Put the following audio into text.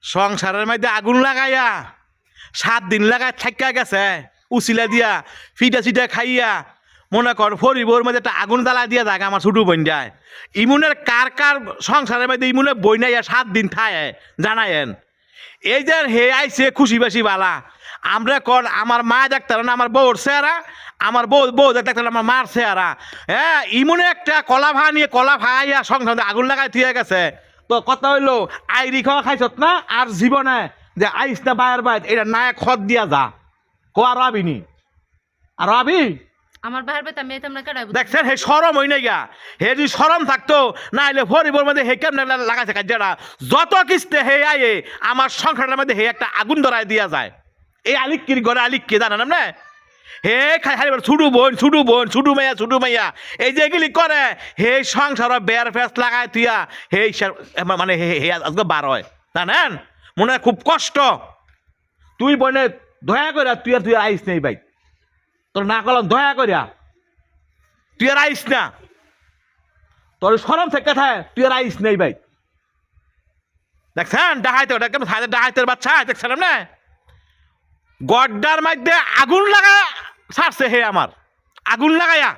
সংসারের মধ্যে আগুন লাগাইয়া 7 দিন লাগায় থাকা গেছে উচিলা দিয়া ফিটা চিটা খাইয়া মনে কর ফরিবোর মধ্যে একটা আগুন জ্বালা দিয়া থাকে আমার ছোটো বোন যায় ইমুনের কার কার সংসারের মধ্যে ইমুনের বই নাইয়া 7 দিন খায় জানায়েন এই যে হে আইছে খুশি বাসি বালা আমরা কর আমার মা দেখতাম না আমার বউর চেহারা আমার বউ দেখতাম আমার মার চেহারা হ্যাঁ ইমুনে একটা কলা ভা নিয়ে কলা ভাইয়া সংসার আগুন লাগাই থুয়ে গেছে তো কথা হইলো আইরি খাওয়া খাইছত না আর জীবনে যে আইস না বাইর বাইর এটা নায়ক খত দিয়া যা কো আর আবিনি আর আবি আমার বাইর বাইতে আমি এতাম না কেডা দেখছেন হে শরম হই না গিয়া হে যদি শরম থাকতো না হলে ফরিবর মধ্যে হে কেমন লাগাইছে কাজটা যত কিস্তে হে আয়ে আমার সংসারের মধ্যে হে একটা আগুন ধরায় দিয়া যায় এই আলিক্কির ঘরে আলিক্কি জানেন না হে খাই খালি ছুডু মাইয়া এই যে এগুলি করে হে সংসার বের ফেস লাগাই তুইয়া হে মানে হে আজকে বার হয় জানেন মনে খুব কষ্ট তুই বনে দয়া করে তুই আইস নেই ভাই তোর না করলাম দয়া করিয়া তুই আর আইস না তোর সরম থেকে থাকে তুই আর আইস নেই ভাই দেখছেন ডাহাইতে ওটা কেমন ডাহাইতের বাচ্চা দেখছেন না গড্ডার মধ্যে আগুন লাগা ছাড়ছে হে আমার আগুন লাগাইয়া